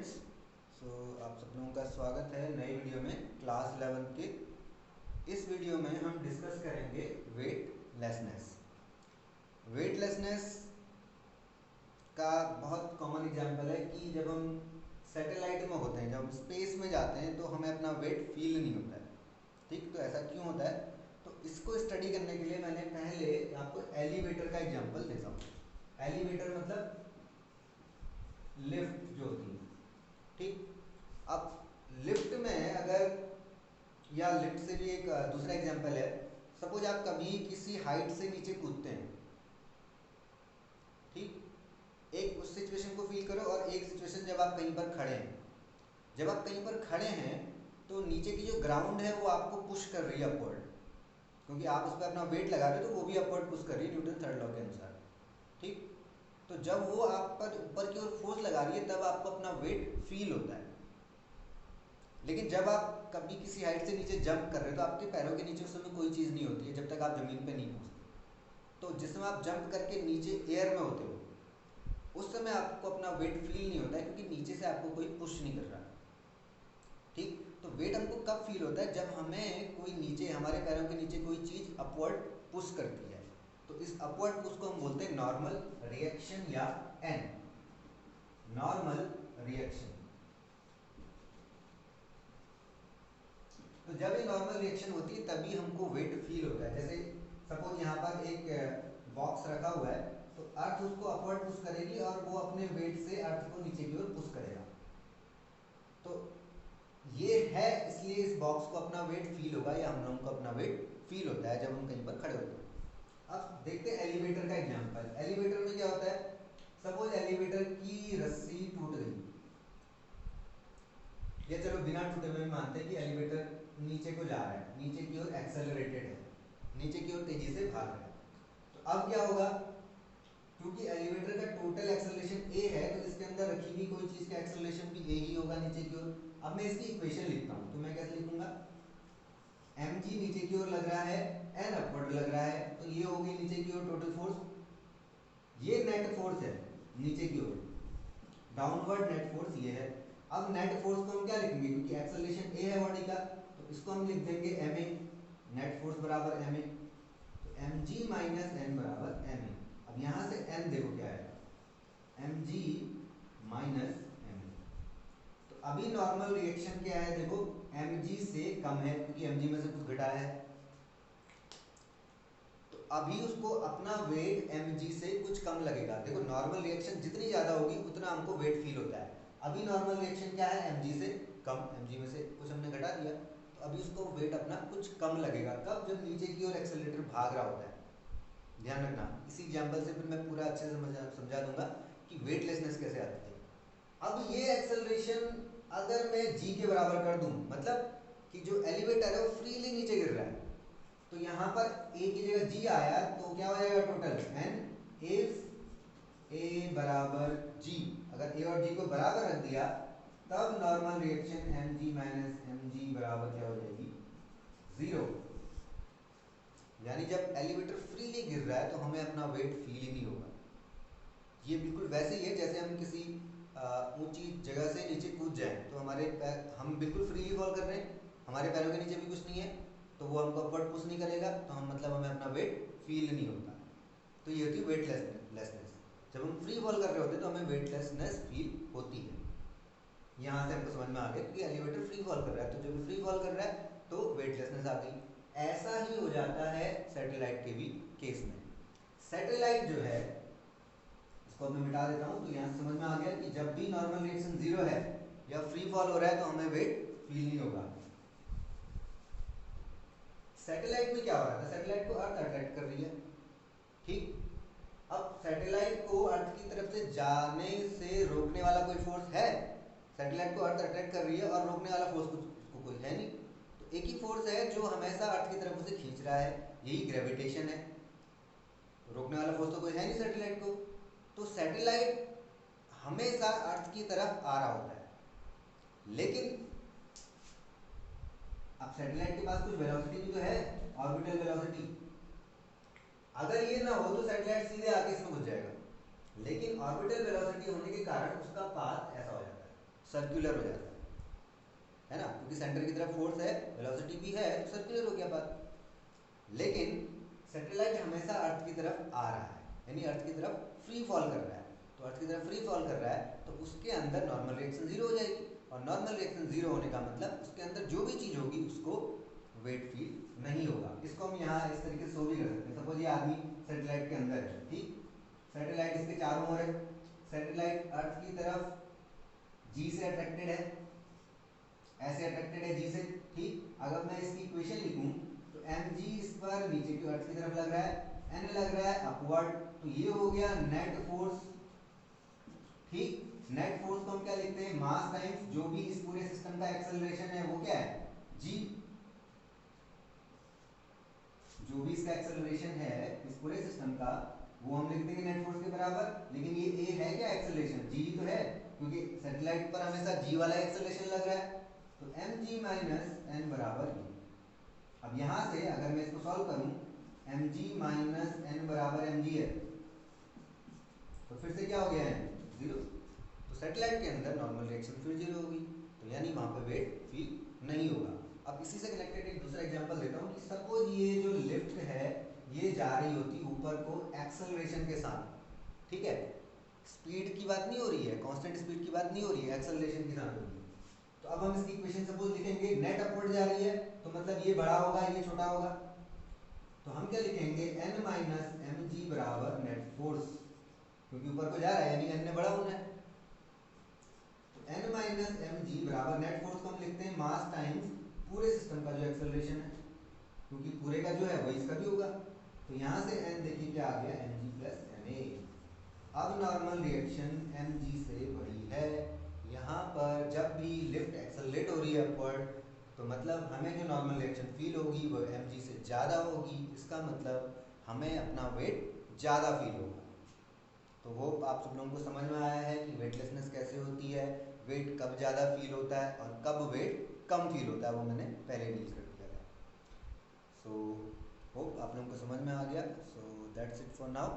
Students. आप सब लोगों का स्वागत है नई वीडियो में क्लास 11 के। इस वीडियो में हम डिस्कस करेंगे वेटलेसनेस। वेटलेसनेस का बहुत कॉमन एग्जांपल है कि जब हम सैटेलाइट में होते हैं, जब हम स्पेस में जाते हैं तो हमें अपना वेट फील नहीं होता है। ठीक, तो ऐसा क्यों होता है? तो इसको स्टडी करने के लिए मैंने पहले आपको एलिवेटर का एग्जांपल देता हूँ। एलिवेटर मतलब लिफ्ट जो होती है। ठीक, अब लिफ्ट में अगर, या लिफ्ट से भी एक दूसरा एग्जांपल है। सपोज आप कभी किसी हाइट से नीचे कूदते हैं। ठीक, एक उस सिचुएशन को फील करो और एक सिचुएशन जब आप कहीं पर खड़े हैं। जब आप कहीं पर खड़े हैं तो नीचे की जो ग्राउंड है वो आपको पुश कर रही है अपवर्ड, क्योंकि आप उस पर अपना वेट लगा रहे हो तो वो भी अपवर्ड पुश कर रही है न्यूटन थर्ड लॉ के अनुसार। ठीक, तो जब वो आप पर ऊपर की ओर फोर्स लगा रही है तब आपको अपना वेट फील होता है। लेकिन जब आप कभी किसी हाइट से नीचे जंप कर रहे हो तो आपके पैरों के नीचे उस समय कोई चीज़ नहीं होती है जब तक आप ज़मीन पे नहीं पहुंचते। तो जिस समय आप जंप करके नीचे एयर में होते हो उस समय आपको अपना वेट फील नहीं होता है, क्योंकि नीचे से आपको कोई पुश नहीं कर रहा। ठीक, तो वेट हमको कब फील होता है? जब हमें कोई नीचे, हमारे पैरों के नीचे कोई चीज़ अपवर्ड पुश करती है। तो इस अपवर्ड पुश को हम बोलते हैं नॉर्मल रिएक्शन या एन, नॉर्मल रिएक्शन। तो जब ये नॉर्मल रिएक्शन होती है तभी हमको वेट फील होता है। जैसे सपोज यहाँ पर एक बॉक्स रखा हुआ है तो अर्थ उसको अपवर्ड पुश करेगी और वो अपने वेट से अर्थ को नीचे की ओर पुश करेगा। तो ये है, इसलिए इस बॉक्स को अपना वेट फील होगा या हम लोगों को अपना वेट फील होता है जब हम कहीं पर खड़े होते हैं। अब देखते हैं एलिवेटर का एग्जांपल। एलिवेटर में क्या होता है? सपोज एलिवेटर की रस्सी टूट गई, या चलो बिना टूटे हुए मानते हैं कि एलिवेटर नीचे को जा रहा है, नीचे की ओर एक्सेलरेटेड है, नीचे की ओर तेजी से भाग रहा है। तो अब क्या होगा? क्योंकि एलिवेटर का टोटल एक्सेलरेशन ए है तो इसके अंदर रखी हुई कोई चीज का एक्सेलरेशन भी ए ही होगा नीचे की ओर। अब मैं इसकी इक्वेशन लिखता हूँ, तो मैं कैसे लिखूंगा? mg नीचे की ओर लग रहा है, n अपवर्ड लग रहा है, तो ये होगी नीचे की ओर टोटल फोर्स। ये नेट फोर्स है नीचे की ओर, डाउनवर्ड नेट फोर्स ये है। अब नेट फोर्स को हम क्या लिखेंगे? क्योंकि एक्सेलरेशन ए है बॉडी का तो इसको हम लिख देंगे ma, नेट फोर्स बराबर ma। तो mg माइनस n बराबर ma। अब यहाँ से n देखो क्या है, mg माइनस ma। तो अभी नॉर्मल रिएक्शन क्या है? देखो mg से कम है क्योंकि mg में से कुछ घटा है, तो अभी उसको अपना वेट mg से कुछ कम लगेगा। देखो नॉर्मल रिएक्शन जितनी ज़्यादा होगी उतना हमको वेट फील होता है। अभी नॉर्मल रिएक्शन क्या है? mg से कम, mg में से कुछ हमने घटा दिया तो अभी उसको वेट अपना कुछ कम लगेगा। कब? जब नीचे की ओर एक्सेलरेटर भाग रहा होता है। ध्यान रखना, इसी एग्जांपल से फिर मैं पूरा अच्छे से समझा दूंगा कि वेटलेसनेस कैसे आती है। अब ये एक्सेलरेशन अगर मैं g के बराबर कर दूं, मतलब कि जो एलिवेटर है वो फ्रीली नीचे गिर रहा है, तो यहाँ पर a की जगह g आया तो क्या हो जाएगा? टोटल n इफ a बराबर g। अगर a और g को बराबर रख दिया तब normal reaction mg minus mg बराबर क्या हो जाएगी? 0। यानी जब एलिवेटर फ्रीली गिर रहा है तो हमें अपना वेट फील ही नहीं होगा। ये बिल्कुल वैसे ही है जैसे हम किसी ऊंची जगह से नीचे कूद जाएं तो हमारे पैर, हम बिल्कुल फ्रीली फॉल कर रहे हैं, हमारे पैरों के नीचे भी कुछ नहीं है तो वो हमको अपवर्ड पुश नहीं करेगा, तो हम मतलब हमें अपना वेट फील नहीं होता। तो ये होती है वेटलेसनेस। जब हम फ्री फॉल कर रहे होते हैं तो हमें वेटलेसनेस फील होती है। यहाँ से हमको समझ में आ गया कि एलिवेटर फ्री फॉल कर रहा है, तो जब फ्री फॉल कर रहा है तो वेटलेसनेस आ गई। ऐसा ही हो जाता है सैटेलाइट के भी केस में। सैटेलाइट जो है, इसको मैं मिटा देता हूँ, तो यहाँ समझ में आ गया कि जब भी नॉर्मल रिएक्शन 0 है या फ्री फॉल हो रहा है तो हमें वेट फील नहीं होगा। सैटेलाइट में क्या हो रहा है? सैटेलाइट को अर्थ अट्रैक्ट कर रही है। ठीक, अब सैटेलाइट को अर्थ की तरफ से जाने से रोकने वाला कोई फोर्स है? सैटेलाइट को अर्थ अट्रैक्ट कर रही है और रोकने वाला फोर्स उसको कोई है नहीं। तो एक ही फोर्स है जो हमेशा अर्थ की तरफ उसे खींच रहा है, यही ग्रेविटेशन है। रोकने वाला फोर्स तो कोई है नहीं सैटेलाइट को, तो सैटेलाइट हमेशा अर्थ की तरफ आ रहा होता है। लेकिन अब सैटेलाइट के पास कुछ वेलोसिटी भी तो है, ऑर्बिटल वेलोसिटी। अगर ये ना हो तो सैटेलाइट सीधे आके इसमें घुस जाएगा, लेकिन ऑर्बिटल वेलोसिटी होने के कारण उसका पाथ ऐसा हो जाता है, सर्कुलर हो जाता है ना, क्योंकि सेंटर की तरफ फोर्स है, वेलोसिटी भी है, तो सर्कुलर हो गया बात। लेकिन सैटेलाइट हमेशा अर्थ की तरफ आ रहा है, यानी अर्थ की तरफ फ्री फॉल कर रहा है। तो अर्थ की तरफ फ्री फॉल कर रहा है तो उसके अंदर नॉर्मल रिएक्शन जीरो हो जाएगी, और नॉर्मल रिएक्शन जीरो होने का मतलब उसके अंदर जो भी चीज़ होगी उसको वेट फील नहीं होगा। इसको हम यहाँ इस तरीके से शो भी कर सकते हैं। सपोज ये आदमी सैटेलाइट के अंदर है, ठीक, सैटेलाइट इसके चारों ओर है, सैटेलाइट अर्थ की तरफ जी से अट्रैक्टेड है, ऐसे अट्रैक्टेड है जी से, ठीक। अगर मैं इसकी इक्वेशन लिखूं तो एम जी स्क्वायर नीचे की अर्थ की तरफ लग रहा है, एन लग रहा है अपवर्ड, तो ये हो गया नेट फोर्स, ठीक। नेट फोर्स को हम क्या लिखते हैं, मास टाइम्स जो भी इस पूरे सिस्टम का एक्सेलरेशन है वो क्या है, जी, जो भी इसका एक्सेलरेशन है इस पूरे सिस्टम का वो हम लिख देंगे नेट फोर्स के बराबर। लेकिन ये ए है क्या एक्सेलरेशन, जी तो है, क्योंकि सैटेलाइट पर हमेशा जी वाला एक्सेलरेशन लग रहा है, तो एम जी माइनस एन बराबर ये। अब यहां से अगर मैं इसको सॉल्व करूं, एम जी माइनस एन बराबर एम जी है, तो फिर से क्या हो गया है, जीरो। तो सैटेलाइट के अंदर नॉर्मल रिएक्शन फिर जीरो होगी, तो यानी वहां पे वेट फील नहीं होगा। अब इसी से कनेक्टेड एक दूसरा एग्जांपल देता हूँ कि सपोज ये जो लिफ्ट है ये जा रही होती ऊपर को एक्सेलरेशन के साथ, ठीक है, स्पीड की बात नहीं हो रही है, कांस्टेंट स्पीड की बात नहीं हो रही है, एक्सेलरेशन के साथ हो रही है। तो अब हम इसकी इक्वेशन सपोज लिखेंगे, नेट अपवर्ड जा रही है तो मतलब ये बड़ा होगा ये छोटा होगा, तो हम क्या लिखेंगे, एन माइनस एम जी बराबर नेट फोर्स, क्योंकि ऊपर को जा रहा है यानी एन ने बड़ा होना है। तो एन माइनस एम जी बराबर नेट फोर्स को हम लिखते हैं मास टाइम्स पूरे सिस्टम का जो एक्सेलरेशन है, क्योंकि पूरे का जो है वही इसका भी होगा। तो यहाँ से एन देखिए क्या आ गया, M G plus M A. अब नॉर्मल रिएक्शन एम जी से बड़ी है, यहाँ पर जब भी लिफ्ट एक्सेलरेट हो रही है अपवर्ड, तो मतलब हमें जो नॉर्मल रिएक्शन फील होगी वो एम जी से ज़्यादा होगी, इसका मतलब हमें अपना वेट ज़्यादा फील होगा। तो वो आप सब लोगों को समझ में आया है कि वेटलेसनेस कैसे होती है, वेट कब ज़्यादा फील होता है और कब वेट कम फील होता है, वो मैंने पहले डील कर दिया था। सो होप आप लोगों को समझ में आ गया। So that's it for now.